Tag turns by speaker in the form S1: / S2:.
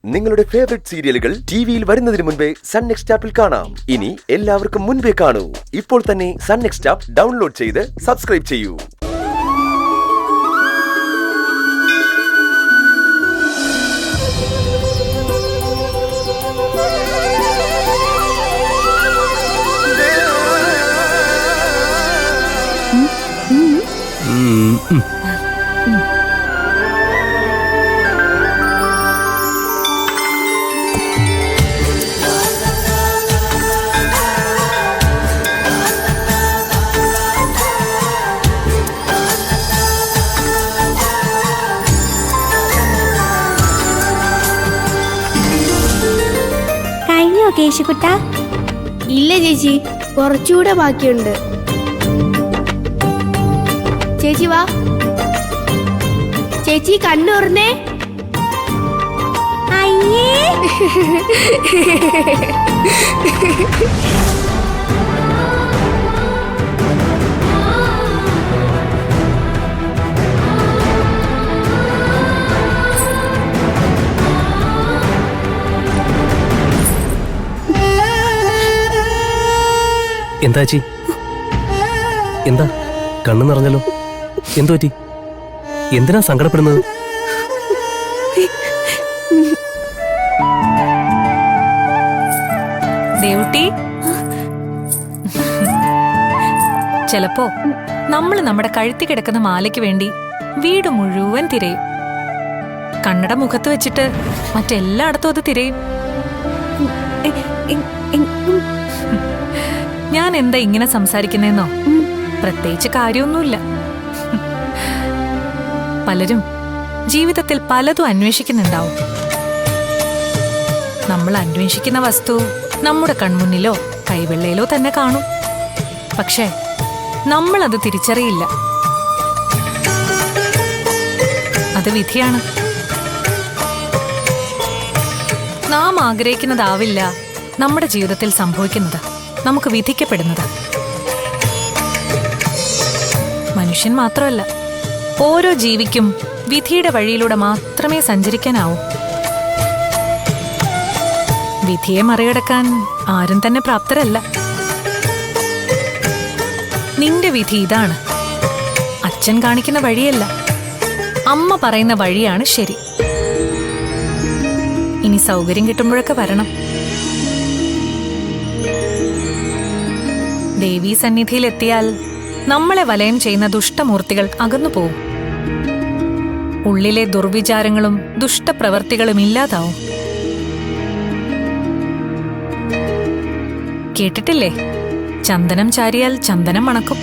S1: നിങ്ങളുടെ ഫേവറേറ്റ് സീരിയലുകൾ ടിവിയിൽ വരുന്നതിന് മുൻപേ സൺ നെക്സ്റ്റ് ആപ്പിൽ കാണാം. ഇനി എല്ലാവർക്കും മുൻപേ കാണൂ. ഇപ്പോൾ തന്നെ സൺ നെക്സ്റ്റ് ആപ്പ് ഡൗൺലോഡ് ചെയ്ത് സബ്സ്ക്രൈബ് ചെയ്യൂ.
S2: കേശുകുട്ട,
S3: ഇല്ല ചേച്ചി, കുറച്ചുകൂടെ ബാക്കിയുണ്ട്. ചേച്ചി വാ. ചേച്ചി കണ്ണുറന്നേ.
S2: അയ്യേ
S4: എന്താ ചേച്ചി? എന്താ കണ്ണു നിറഞ്ഞല്ലോ? എന്തു പറ്റി? എന്തിനാ സങ്കടപ്പെടുന്നത്?
S5: ദേവുട്ടി, ചിലപ്പോ നമ്മള് നമ്മുടെ കഴുത്തി കിടക്കുന്ന മാലയ്ക്ക് വേണ്ടി വീട് മുഴുവൻ തിരയും. കണ്ണട മുഖത്ത് വെച്ചിട്ട് മറ്റെല്ലായിടത്തും അത് തിരയും. ഞാൻ എന്താ ഇങ്ങനെ സംസാരിക്കുന്നേന്നോ? പ്രത്യേകിച്ച് കാര്യമൊന്നുമില്ല. പലരും ജീവിതത്തിൽ പലതും അന്വേഷിക്കുന്നുണ്ടാവും. നമ്മൾ അന്വേഷിക്കുന്ന വസ്തു നമ്മുടെ കൺമുന്നിലോ കൈവെള്ളയിലോ തന്നെ കാണും. പക്ഷേ നമ്മളത് തിരിച്ചറിയില്ല. അത് വിധിയാണ്. നാം ആഗ്രഹിക്കുന്നതാവില്ല നമ്മുടെ ജീവിതത്തിൽ സംഭവിക്കുന്നത്, നമുക്ക് വിധിക്കപ്പെടുന്നത്. മനുഷ്യൻ മാത്രമല്ല, ഓരോ ജീവിക്കും വിധിയുടെ വഴിയിലൂടെ മാത്രമേ സഞ്ചരിക്കാനാവൂ. വിധിയെ മറികടക്കാൻ ആരും തന്നെ പ്രാപ്തരല്ല. നിന്റെ വിധി ഇതാണ്. അച്ഛൻ കാണിക്കുന്ന വഴിയല്ല, അമ്മ പറയുന്ന വഴിയാണ് ശരി. ഇനി സൗകര്യം കിട്ടുമ്പോഴൊക്കെ വരണം. ദേവീ സന്നിധിയിലെത്തിയാൽ നമ്മളെ വലയം ചെയ്യുന്ന ദുഷ്ടമൂർത്തികൾ അകന്നു പോവും. ഉള്ളിലെ ദുർവിചാരങ്ങളും ദുഷ്ടപ്രവർത്തികളും ഇല്ലാതാവും. കേട്ടിട്ടില്ലേ, ചന്ദനം ചാരിയാൽ ചന്ദനം മണക്കും.